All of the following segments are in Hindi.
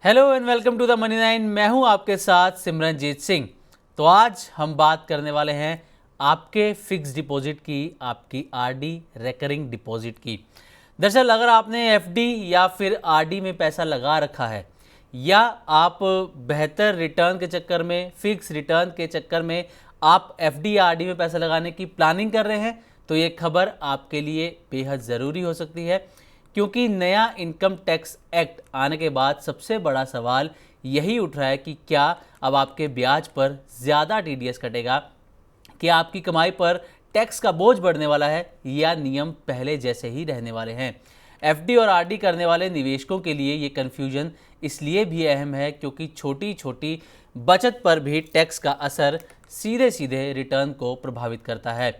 Hello and welcome to the money nine. मैं हूं आपके साथ सिमरनजीत सिंह। तो आज हम बात करने वाले हैं आपके फिक्स डिपॉजिट की, आपकी आरडी रेकरिंग डिपॉजिट की। दरअसल अगर आपने एफडी या फिर आरडी में पैसा लगा रखा है या आप बेहतर रिटर्न के चक्कर में, फिक्स रिटर्न के चक्कर में आप एफडी या आरडी में पैसा लगाने की प्लानिंग कर रहे हैं, तो ये खबर आपके लिए बेहद ज़रूरी हो सकती है, क्योंकि नया इनकम टैक्स एक्ट आने के बाद सबसे बड़ा सवाल यही उठ रहा है कि क्या अब आपके ब्याज पर ज़्यादा टीडीएस कटेगा, क्या आपकी कमाई पर टैक्स का बोझ बढ़ने वाला है या नियम पहले जैसे ही रहने वाले हैं। एफडी और आरडी करने वाले निवेशकों के लिए ये कन्फ्यूजन इसलिए भी अहम है क्योंकि छोटी छोटी बचत पर भी टैक्स का असर सीधे सीधे रिटर्न को प्रभावित करता है।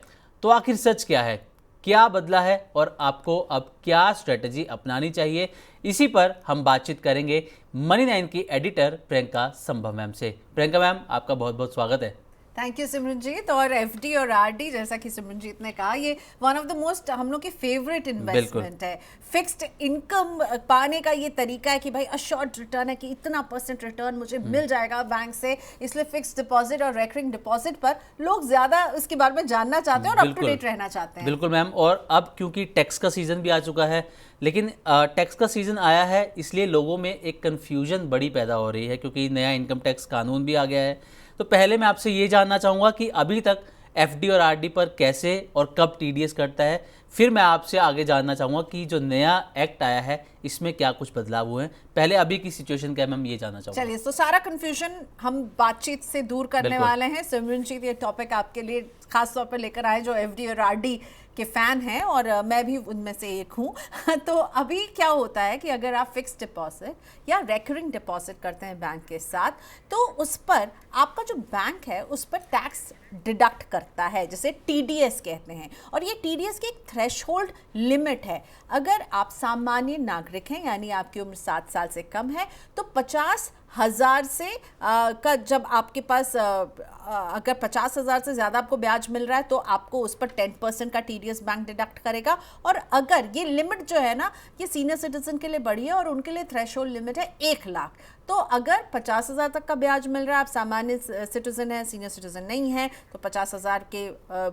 तो आखिर सच क्या है, क्या बदला है और आपको अब क्या स्ट्रेटजी अपनानी चाहिए, इसी पर हम बातचीत करेंगे मनी नाइन की एडिटर प्रियंका संभव मैम से। प्रियंका मैम, आपका बहुत बहुत स्वागत है। Thank you Simranjeet. और एफडी और आरडी, जैसा कि सिमरनजीत ने कहा, ये वन ऑफ द मोस्ट हम लोग की फेवरेट इन्वेस्टमेंट है। फिक्स्ड इनकम पाने का ये तरीका है कि भाई अशोर्ड रिटर्न है कि इतना % रिटर्न मुझे मिल जाएगा बैंक से, इसलिए फिक्स्ड डिपॉजिट और रेकरिंग डिपॉजिट पर लोग ज्यादा उसके बारे में जानना चाहते हैं और अप टू डेट रहना चाहते हैं। बिल्कुल मैम, और अब क्योंकि टैक्स का सीजन भी आ चुका है, लेकिन टैक्स का सीजन आया है इसलिए लोगों में एक कन्फ्यूजन बड़ी पैदा हो रही है क्योंकि नया इनकम टैक्स कानून भी आ गया है। तो पहले मैं आपसे ये जानना चाहूँगा कि अभी तक एफडी और आरडी पर कैसे और कब टीडीएस कटता है। फिर मैं आपसे आगे जानना चाहूँगा कि जो नया एक्ट आया है इसमें क्या कुछ बदलाव हुए हैं। पहले अभी की सिचुएशन क्या है मैम, ये जानना चाहूँगा। चलिए, तो सारा कंफ्यूजन हम बातचीत से दूर करने वाले हैं। सिमरनजीत ये टॉपिक आपके लिए खास तौर पर लेकर आए जो एफडी और आरडी के फैन हैं, और मैं भी उनमें से एक हूँ। तो अभी क्या होता है कि अगर आप फिक्स्ड डिपॉजिट या रेकरिंग डिपॉजिट करते हैं बैंक के साथ, तो उस पर आपका जो बैंक है उस पर टैक्स डिडक्ट करता है, जिसे टीडीएस कहते हैं। और ये टीडीएस की एक थ्रेशहोल्ड लिमिट है। अगर आप सामान्य नागरिक हैं, यानी आपकी उम्र 7 साल से कम है, तो 50,000 से का जब आपके पास अगर 50,000 से ज़्यादा आपको ब्याज मिल रहा है तो आपको उस पर 10% का टीडीएस बैंक डिडक्ट करेगा। और अगर ये लिमिट जो है ना, ये सीनियर सिटीजन के लिए बढ़ी है और उनके लिए थ्रेशहोल्ड लिमिट है 1 लाख। तो अगर 50,000 तक का ब्याज मिल रहा है, आप सामान्य सिटीजन है, सीनियर सिटीजन नहीं है, तो 50,000 के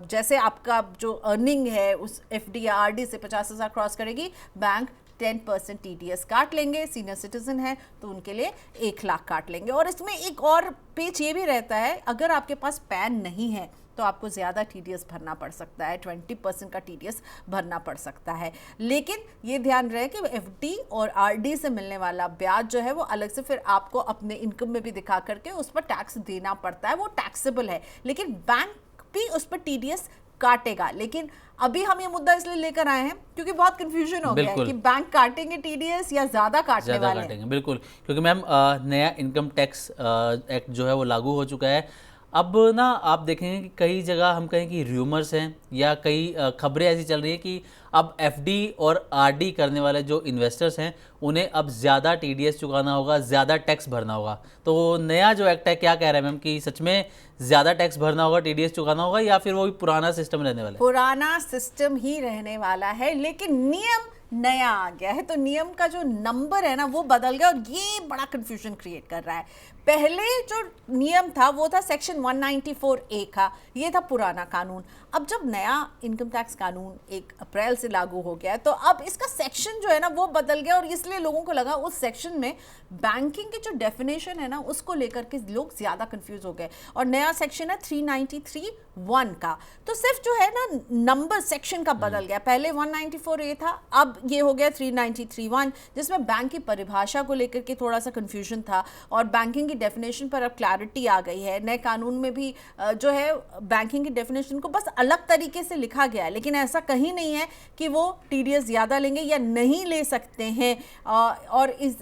जैसे आपका जो अर्निंग है उस एफडी या आरडी से 50,000 क्रॉस करेगी, बैंक 10% टीडीएस काट लेंगे। सीनियर सिटीजन है तो उनके लिए 1 लाख काट लेंगे। और इसमें एक और पेच ये भी रहता है, अगर आपके पास पैन नहीं है तो आपको ज़्यादा टीडीएस भरना पड़ सकता है, 20% का टीडीएस भरना पड़ सकता है। लेकिन ये ध्यान रहे कि एफडी और आरडी से मिलने वाला ब्याज जो है वो अलग से फिर आपको अपने इनकम में भी दिखा करके उस पर टैक्स देना पड़ता है, वो टैक्सेबल है। लेकिन बैंक भी उस पर टीडीएस काटेगा। लेकिन अभी हम ये मुद्दा इसलिए लेकर आए हैं क्योंकि बहुत कंफ्यूजन हो गया है कि बैंक काटेंगे टीडीएस या ज्यादा काटने वाले हैं। बिल्कुल, क्योंकि मैम नया इनकम टैक्स एक्ट जो है वो लागू हो चुका है। अब ना आप देखेंगे कि कई जगह हम कहें कि र्यूमर्स हैं या कई खबरें ऐसी चल रही है कि अब एफडी और आरडी करने वाले जो इन्वेस्टर्स हैं उन्हें अब ज़्यादा टीडीएस चुकाना होगा, ज़्यादा टैक्स भरना होगा। तो नया जो एक्ट है क्या कह रहा है मैम, कि सच में ज़्यादा टैक्स भरना होगा, टीडीएस चुकाना होगा, या फिर वो पुराना सिस्टम रहने वाला है? पुराना सिस्टम ही रहने वाला है, लेकिन नियम नया आ गया है। तो नियम का जो नंबर है ना वो बदल गया और ये बड़ा कंफ्यूजन क्रिएट कर रहा है। पहले जो नियम था वो था सेक्शन 194A का, ये था पुराना कानून। अब जब नया इनकम टैक्स कानून 1 अप्रैल से लागू हो गया तो अब इसका सेक्शन जो है ना वो बदल गया, और इसलिए लोगों को लगा उस सेक्शन में बैंकिंग की जो डेफिनेशन है ना उसको लेकर के लोग ज़्यादा कंफ्यूज हो गए। और नया सेक्शन है 393(1) का। तो सिर्फ जो है ना नंबर सेक्शन का बदल गया। पहले 194A था, अब ये हो गया 393(1), जिसमें बैंक की परिभाषा को लेकर के थोड़ा सा कंफ्यूजन था और बैंकिंग की डेफिनेशन पर अब क्लैरिटी आ गई है। नए कानून में भी जो है बैंकिंग की डेफिनेशन को बस अलग तरीके से लिखा गया है, लेकिन ऐसा कहीं नहीं है कि वो टीडीएस ज़्यादा लेंगे या नहीं ले सकते हैं। और इस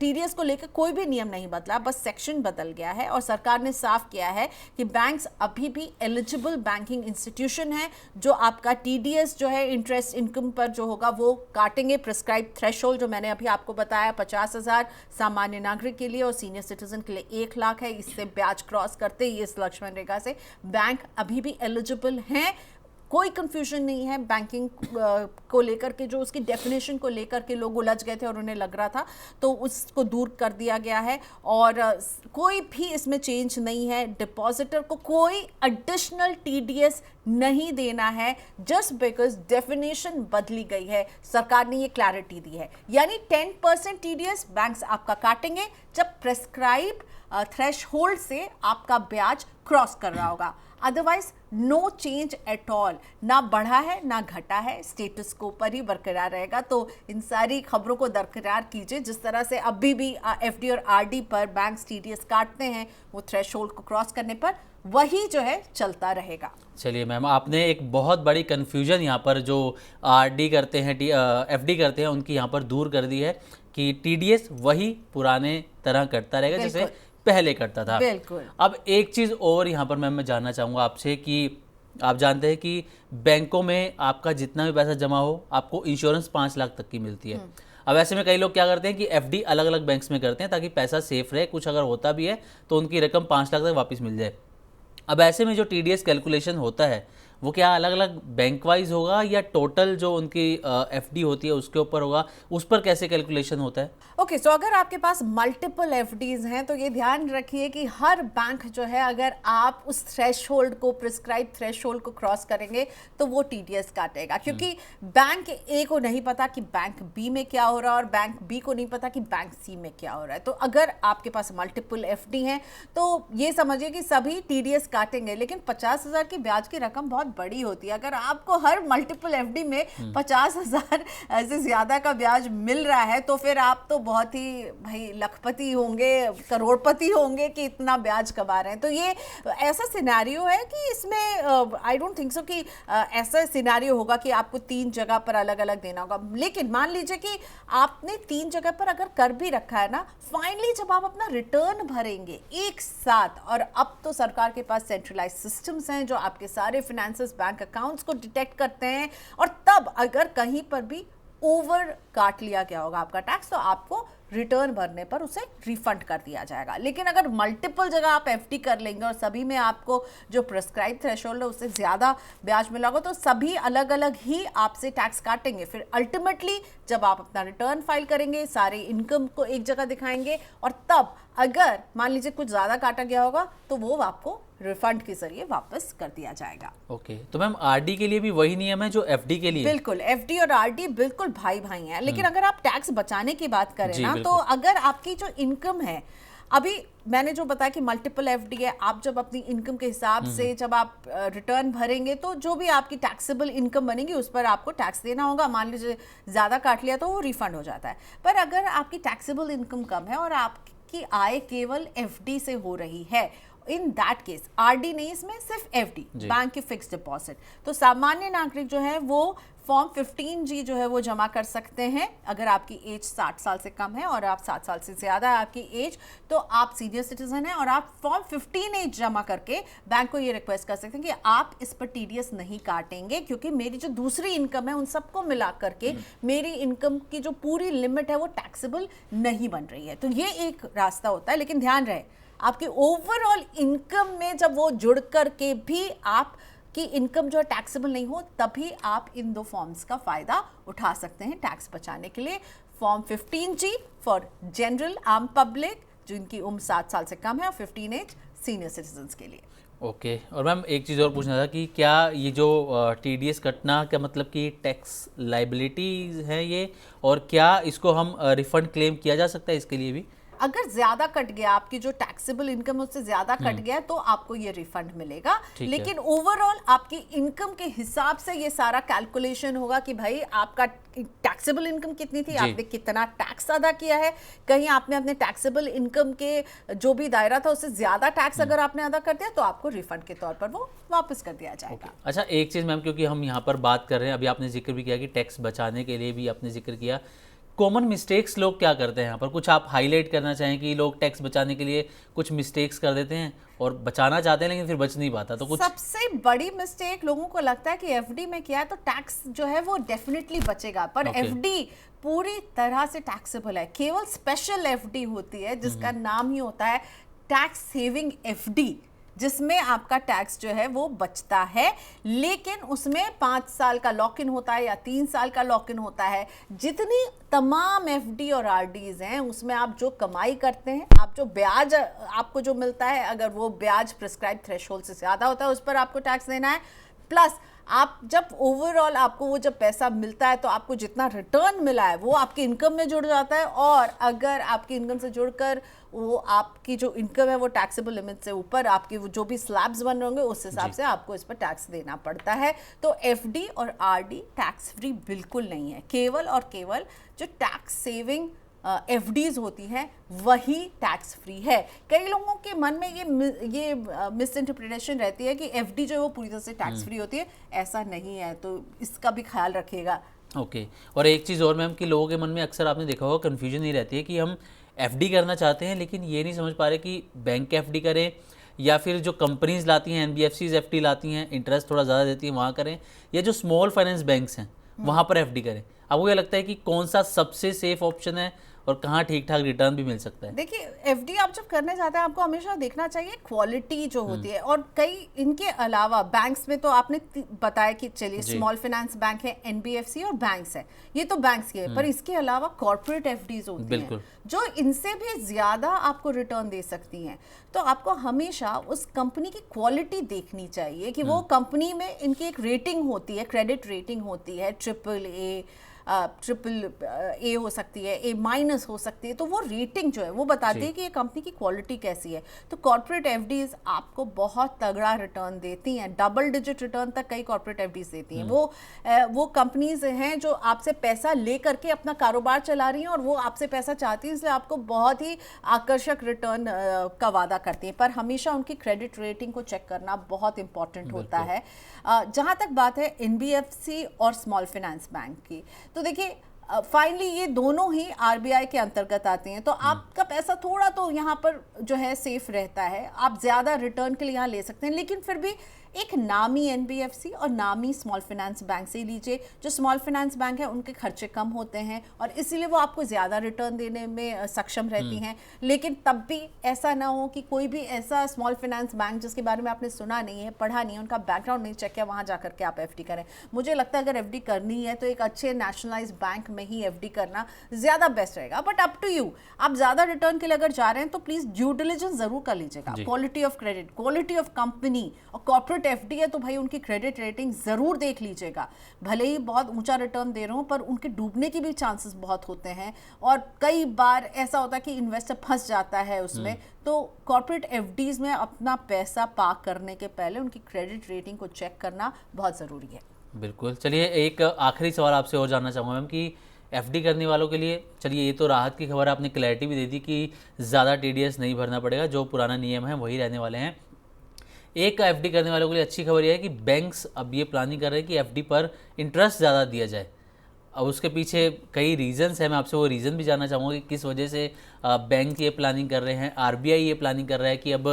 टीडीएस को लेकर कोई भी नियम नहीं बदला, बस सेक्शन बदल गया है। और सरकार ने साफ किया है कि बैंक्स अभी भी एलिजिबल बैंकिंग इंस्टीट्यूशन है, जो आपका टीडीएस जो है इंटरेस्ट इनकम पर जो होगा वो काटेंगे। प्रिस्क्राइब थ्रेशहोल्ड जो मैंने अभी आपको बताया 50,000 सामान्य नागरिक के लिए और सीनियर सिटीजन के लिए 1 लाख है। इससे ब्याज क्रॉस करते ही इस लक्ष्मण रेखा से बैंक अभी भी एलिजिबल हैं। कोई कंफ्यूजन नहीं है बैंकिंग को लेकर के, जो उसकी डेफिनेशन को लेकर के लोग उलझ गए थे और उन्हें लग रहा था, तो उसको दूर कर दिया गया है। और कोई भी इसमें चेंज नहीं है, डिपॉजिटर को कोई एडिशनल टीडीएस नहीं देना है जस्ट बिकॉज डेफिनेशन बदली गई है। सरकार ने ये क्लैरिटी दी है, यानी 10% टीडीएस बैंक्स आपका काटेंगे जब प्रेस्क्राइब थ्रेशहोल्ड से आपका ब्याज क्रॉस कर रहा होगा। Otherwise no change at all, ना बढ़ा है ना घटा है, स्टेटस को पर ही बरकरार रहेगा। तो इन सारी खबरों को दरकिरार कीजिए। जिस तरह से अभी भी एफडी और आरडी पर बैंक्स टीडीएस काटते हैं, वो थ्रेशहोल्ड को क्रॉस करने पर वही जो है चलता रहेगा। चलिए मैम, आपने एक बहुत बड़ी कन्फ्यूजन यहाँ पर जो आरडी करते हैं, एफडी करते हैं, उनकी यहाँ पर दूर कर दी है कि टीडीएस वही पुराने तरह करता रहेगा जैसे पहले करता था। बिल्कुल। अब एक चीज़ और यहाँ पर मैं जानना चाहूँगा आपसे कि आप जानते हैं कि बैंकों में आपका जितना भी पैसा जमा हो, आपको इंश्योरेंस 5 लाख तक की मिलती है। अब ऐसे में कई लोग क्या करते हैं कि एफडी अलग अलग बैंक्स में करते हैं ताकि पैसा सेफ रहे, कुछ अगर होता भी है तो उनकी रकम 5 लाख तक वापस मिल जाए। अब ऐसे में जो टीडीएस कैलकुलेशन होता है वो क्या अलग अलग बैंक वाइज होगा या टोटल जो उनकी एफडी होती है उसके ऊपर होगा, उस पर कैसे कैलकुलेशन होता है? ओके, सो अगर आपके पास मल्टीपल एफडीज हैं तो ये ध्यान रखिए कि हर बैंक जो है, अगर आप उस थ्रेशहोल्ड को, प्रिस्क्राइब थ्रेशहोल्ड को क्रॉस करेंगे तो वो टीडीएस काटेगा, क्योंकि बैंक ए को नहीं पता कि बैंक बी में क्या हो रहा है और बैंक बी को नहीं पता कि बैंक सी में क्या हो रहा है। तो अगर आपके पास मल्टीपल एफडी हैं तो ये समझिए कि सभी टीडीएस काटेंगे, लेकिन 50,000 की ब्याज की रकम बहुत बड़ी होती है। अगर आपको हर मल्टीपल एफडी में 50,000 से ज्यादा का ब्याज मिल रहा है तो फिर आप तो बहुत ही भाई लखपति होंगे, करोड़पति होंगे कि इतना ब्याज कमा रहे हैं। तो ये ऐसा सिनेरियो है कि इसमें आई डोंट थिंक सो कि ऐसा सिनेरियो होगा कि आपको 3 जगह पर अलग अलग देना होगा। लेकिन मान लीजिए कि आपने 3 जगह पर अगर कर भी रखा है ना, फाइनली जब आप अपना रिटर्न भरेंगे एक साथ, और अब तो सरकार के पास सेंट्रलाइज सिस्टम्स हैं जो आपके सारे फाइनेंसेस, बैंक अकाउंट्स को डिटेक्ट करते हैं, और तब अगर कहीं पर भी ओवर काट लिया गया होगा आपका टैक्स तो आपको रिटर्न भरने पर उसे रिफंड कर दिया जाएगा। लेकिन अगर मल्टीपल जगह आप एफडी कर लेंगे और सभी में आपको जो प्रेस्क्राइब थ्रेशोल्ड है उससे ज़्यादा ब्याज मिला होगा तो सभी अलग अलग ही आपसे टैक्स काटेंगे। फिर अल्टीमेटली जब आप अपना रिटर्न फाइल करेंगे, सारे इनकम को एक जगह दिखाएंगे, और तब अगर मान लीजिए कुछ ज़्यादा काटा गया होगा तो वो आपको रिफंड के जरिए वापस कर दिया जाएगा। ओके, तो मैम आरडी के लिए भी वही नियम है जो एफडी के लिए? बिल्कुल, एफडी और आरडी बिल्कुल भाई भाई हैं। लेकिन अगर आप टैक्स बचाने की बात करें ना, तो अगर आपकी जो इनकम है, अभी मैंने जो बताया कि मल्टीपल एफडी है, आप जब अपनी इनकम के हिसाब से जब आप रिटर्न भरेंगे तो जो भी आपकी टैक्सेबल इनकम बनेगी उस पर आपको टैक्स देना होगा। मान लीजिए ज़्यादा काट लिया तो वो रिफंड हो जाता है। पर अगर आपकी टैक्सेबल इनकम कम है और आपकी आय केवल एफडी से हो रही है, इन दैट केस आरडी नहीं, इसमें सिर्फ एफडी, बैंक की फिक्स डिपॉजिट, तो सामान्य नागरिक जो है वो फॉर्म 15G जो है वो जमा कर सकते हैं। अगर आपकी एज 60 साल से कम है और आप 7 साल से ज़्यादा है आपकी एज, तो आप सीनियर सिटीजन हैं और आप फॉर्म 15H जमा करके बैंक को ये रिक्वेस्ट कर सकते हैं कि आप इस पर टीडीएस नहीं काटेंगे, क्योंकि मेरी जो दूसरी इनकम है उन सबको मिला करके मेरी इनकम की जो पूरी लिमिट है वो टैक्सेबल नहीं बन रही है। तो ये एक रास्ता होता है। लेकिन ध्यान रहे, आपकी ओवरऑल इनकम में जब वो जुड़ करके भी आपकी इनकम जो है टैक्सेबल नहीं हो, तभी आप इन 2 फॉर्म्स का फायदा उठा सकते हैं टैक्स बचाने के लिए। फॉर्म 15G फॉर जनरल आम पब्लिक जिनकी उम्र 7 साल से कम है, और 15H सीनियर सिटीजन्स के लिए। ओके, और मैम एक चीज़ और पूछना था कि क्या ये जो टीडीएस कटना का मतलब कि टैक्स लाइबिलिटीज है ये, और क्या इसको हम रिफंड क्लेम किया जा सकता है इसके लिए भी? अगर ज्यादा कट गया, आपकी जो टैक्सेबल इनकम उससे ज्यादा कट गया तो आपको ये रिफंड मिलेगा। लेकिन ओवरऑल आपकी इनकम के हिसाब से ये सारा कैलकुलेशन होगा कि भाई आपका टैक्सेबल इनकम कितनी थी, आपने कितना टैक्स अदा किया है। कहीं आपने अपने टैक्सेबल इनकम के जो भी दायरा था उससे ज्यादा टैक्स अगर आपने अदा कर दिया तो आपको रिफंड के तौर पर वो वापस कर दिया जाएगा। अच्छा, एक चीज़ मैम, क्योंकि हम यहाँ पर बात कर रहे हैं, अभी आपने जिक्र भी किया कि टैक्स बचाने के लिए भी आपने जिक्र किया, कॉमन मिस्टेक्स लोग क्या करते हैं यहाँ पर? कुछ आप हाईलाइट करना चाहें कि लोग टैक्स बचाने के लिए कुछ मिस्टेक्स कर देते हैं और बचाना चाहते हैं लेकिन फिर बच नहीं पाता, तो कुछ? सबसे बड़ी मिस्टेक लोगों को लगता है कि एफडी में क्या है तो टैक्स जो है वो डेफिनेटली बचेगा, पर एफडी पूरी तरह से टैक्सेबल है। केवल स्पेशल एफडी होती है जिसका नाम ही होता है टैक्स सेविंग एफडी, जिसमें आपका टैक्स जो है वो बचता है, लेकिन उसमें 5 साल का लॉक इन होता है या 3 साल का लॉक इन होता है। जितनी तमाम एफडी और आरडीज हैं उसमें आप जो कमाई करते हैं, आप जो ब्याज आपको जो मिलता है, अगर वो ब्याज प्रिस्क्राइब थ्रेशोल्ड से ज़्यादा होता है उस पर आपको टैक्स देना है। प्लस आप जब ओवरऑल आपको वो जब पैसा मिलता है तो आपको जितना रिटर्न मिला है वो आपकी इनकम में जुड़ जाता है, और अगर आपकी इनकम से जुड़कर वो आपकी जो इनकम है वो टैक्सेबल लिमिट से ऊपर आपके वो जो भी स्लैब्स बन रहे होंगे उस हिसाब से आपको इस पर टैक्स देना पड़ता है। तो एफडी और आरडी टैक्स फ्री बिल्कुल नहीं है, केवल और केवल जो टैक्स सेविंग एफडीज होती हैं वही टैक्स फ्री है। कई लोगों के मन में ये मिस इंटरप्रिटेशन रहती है कि एफडी जो है वो पूरी तरह से टैक्स फ्री होती है, ऐसा नहीं है, तो इसका भी ख्याल रखिएगा। ओके और एक चीज़ और मैम कि लोगों के मन में अक्सर आपने देखा होगा कन्फ्यूजन ये रहती है कि हम एफडी करना चाहते हैं लेकिन ये नहीं समझ पा रहे कि बैंक एफडी करें या फिर जो कंपनीज लाती हैं एनबीएफसीज एफडी लाती हैं, इंटरेस्ट थोड़ा ज़्यादा देती हैं वहाँ करें, या जो स्मॉल फाइनेंस बैंक्स हैं वहाँ पर एफडी करें। आपको क्या लगता है कि कौन सा सबसे सेफ ऑप्शन है और कहाँ ठीक ठाक रिटर्न भी मिल सकता है? देखिए एफडी आप जब करने जाते हैं आपको हमेशा देखना चाहिए क्वालिटी जो होती है, और कई इनके अलावा बैंक्स में तो आपने बताया कि चलिए स्मॉल फाइनेंस बैंक है, एनबीएफसी और बैंक्स है, ये तो बैंक्स के है, पर इसके अलावा कॉर्पोरेट एफडीज होती हैं जो इनसे भी ज्यादा आपको रिटर्न दे सकती हैं। तो आपको हमेशा उस कंपनी की क्वालिटी देखनी चाहिए कि वो कंपनी में इनकी एक रेटिंग होती है, क्रेडिट रेटिंग होती है, ट्रिपल ए हो सकती है, ए माइनस हो सकती है, तो वो रेटिंग जो है वो बताती है कि ये कंपनी की क्वालिटी कैसी है। तो कॉर्पोरेट एफडीज आपको बहुत तगड़ा रिटर्न देती हैं, डबल डिजिट रिटर्न तक कई कॉर्पोरेट एफडीज देती हैं। वो कंपनीज हैं जो आपसे पैसा ले करके अपना कारोबार चला रही हैं और वो आपसे पैसा चाहती हैं, इसलिए आपको बहुत ही आकर्षक रिटर्न का वादा करती हैं, पर हमेशा उनकी क्रेडिट रेटिंग को चेक करना बहुत इंपॉर्टेंट होता है। जहाँ तक बात है एनबीएफसी और स्मॉल फाइनेंस बैंक की, तो देखिए फाइनली ये दोनों ही आरबीआई के अंतर्गत आते हैं, तो आपका पैसा थोड़ा तो यहाँ पर जो है सेफ रहता है, आप ज़्यादा रिटर्न के लिए यहाँ ले सकते हैं, लेकिन फिर भी एक नामी एनबीएफसी और नामी स्मॉल फाइनेंस बैंक से लीजिए। जो स्मॉल फाइनेंस बैंक है उनके खर्चे कम होते हैं और इसीलिए वो आपको ज़्यादा रिटर्न देने में सक्षम रहती हैं, लेकिन तब भी ऐसा ना हो कि कोई भी ऐसा स्मॉल फाइनेंस बैंक जिसके बारे में आपने सुना नहीं है, पढ़ा नहीं है, उनका बैकग्राउंड नहीं चेक किया, वहाँ जा करके आप एफडी करें। मुझे लगता है अगर एफडी करनी है तो एक अच्छे नेशनलाइज बैंक में ही एफडी करना ज़्यादा बेस्ट रहेगा, बट अप टू यू। आप ज़्यादा रिटर्न के लिए अगर जा रहे हैं तो प्लीज़ ड्यू डिलिजेंस ज़रूर कर लीजिएगा, quality of credit, quality of company, और कॉर्पोरेट एफडी है तो भाई उनकी क्रेडिट रेटिंग जरूर देख लीजिएगा। भले ही बहुत ऊंचा रिटर्न दे रहे हो पर उनके डूबने की भी चांसेस बहुत होते हैं, और कई बार ऐसा होता है कि इन्वेस्टर फंस जाता है उसमें। तो कॉर्पोरेट एफडीज में अपना पैसा पार्क करने के पहले उनकी क्रेडिट रेटिंग को चेक करना बहुत ज़रूरी है। बिल्कुल। चलिए एक आखिरी सवाल आपसे और जानना चाहूँगा मैम कि एफडी करने वालों के लिए, चलिए ये तो राहत की खबर, आपने क्लैरिटी भी दे दी कि ज़्यादा टीडीएस नहीं भरना पड़ेगा, जो पुराना नियम है वही रहने वाले हैं। एक एफडी करने वालों के लिए अच्छी खबर यह है कि बैंक्स अब ये प्लानिंग कर रहे हैं कि एफडी पर इंटरेस्ट ज़्यादा दिया जाए। अब उसके पीछे कई रीजंस हैं, मैं आपसे वो रीज़न भी जानना चाहूँगा कि किस वजह से बैंक ये प्लानिंग कर रहे हैं, आरबीआई ये प्लानिंग कर रहा है कि अब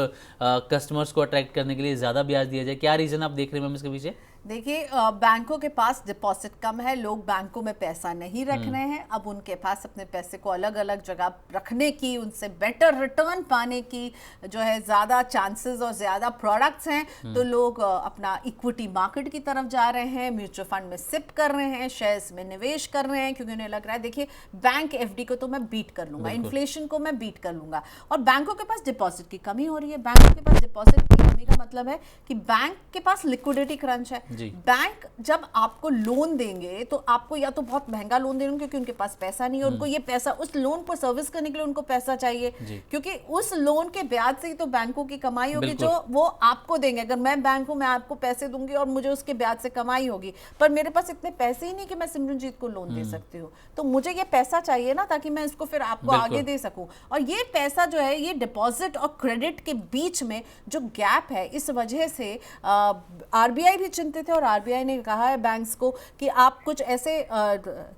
कस्टमर्स को अट्रैक्ट करने के लिए ज़्यादा ब्याज दिया जाए। क्या रीज़न आप देख रहे हैं मैम इसके पीछे? देखिए बैंकों के पास डिपॉजिट कम है, लोग बैंकों में पैसा नहीं रख रहे हैं, अब उनके पास अपने पैसे को अलग अलग जगह रखने की, उनसे बेटर रिटर्न पाने की जो है ज़्यादा चांसेस और ज़्यादा प्रोडक्ट्स हैं, तो लोग अपना इक्विटी मार्केट की तरफ जा रहे हैं, म्यूचुअल फंड में सिप कर रहे हैं, शेयर्स में निवेश कर रहे हैं, क्योंकि उन्हें लग रहा है देखिए बैंक एफडी को तो मैं बीट कर लूंगा, इन्फ्लेशन को मैं बीट कर लूंगा, और बैंकों के पास डिपॉजिट की कमी हो रही है। बैंकों के पास डिपॉजिट की कमी का मतलब है कि बैंक के पास लिक्विडिटी क्रंच है। बैंक जब आपको लोन देंगे तो आपको या तो बहुत महंगा लोन देंगे क्योंकि उनके पास पैसा नहीं है, उनको ये पैसा उस लोन को सर्विस करने के लिए उनको पैसा चाहिए, क्योंकि उस लोन के ब्याज से ही तो बैंकों की कमाई होगी जो वो आपको देंगे। अगर मैं बैंक हूं, मैं आपको पैसे दूंगी और मुझे उसके ब्याज से कमाई होगी, पर मेरे पास इतने पैसे ही नहीं कि मैं सिमरनजीत को लोन दे सकती हूँ, तो मुझे ये पैसा चाहिए ना ताकि मैं इसको फिर आपको आगे दे सकूं। और ये पैसा जो है ये डिपॉजिट और क्रेडिट के बीच में जो गैप है, इस वजह से आरबीआई भी चिंतित है, और आरबीआई ने कहा है बैंक्स को कि आप कुछ ऐसे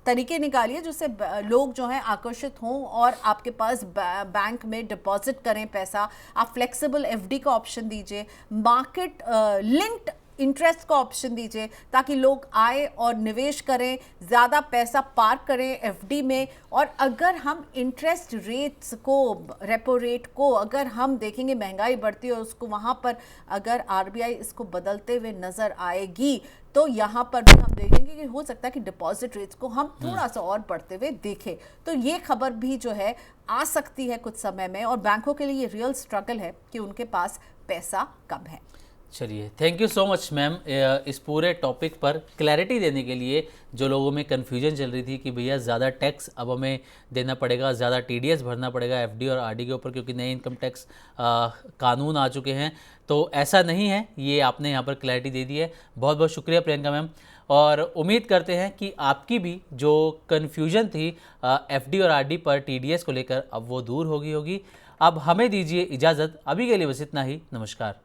तरीके निकालिए जिससे लोग जो हैं आकर्षित हों और आपके पास बैंक में डिपॉजिट करें पैसा। आप फ्लेक्सिबल एफडी का ऑप्शन दीजिए, मार्केट लिंक्ड इंटरेस्ट का ऑप्शन दीजिए ताकि लोग आए और निवेश करें, ज़्यादा पैसा पार्क करें एफडी में। और अगर हम इंटरेस्ट रेट्स को, रेपो रेट को अगर हम देखेंगे, महंगाई बढ़ती है उसको, वहाँ पर अगर आरबीआई इसको बदलते हुए नज़र आएगी तो यहाँ पर भी हम देखेंगे कि हो सकता है कि डिपॉजिट रेट्स को हम थोड़ा सा और बढ़ते हुए देखें। तो ये खबर भी जो है आ सकती है कुछ समय में, और बैंकों के लिए ये रियल स्ट्रगल है कि उनके पास पैसा कम है। चलिए, thank you so much ma'am इस पूरे टॉपिक पर क्लैरिटी देने के लिए। जो लोगों में कन्फ्यूजन चल रही थी कि भैया ज़्यादा टैक्स अब हमें देना पड़ेगा, ज़्यादा टीडीएस भरना पड़ेगा एफडी और आरडी के ऊपर क्योंकि नए इनकम टैक्स कानून आ चुके हैं, तो ऐसा नहीं है, ये आपने यहाँ पर क्लैरिटी दे दी है। बहुत बहुत शुक्रिया प्रियंका मैम, और उम्मीद करते हैं कि आपकी भी जो कन्फ्यूजन थी एफडी और आरडी पर टीडीएस को लेकर अब वो दूर होगी। अब हमें दीजिए इजाज़त, अभी के लिए बस इतना ही। नमस्कार।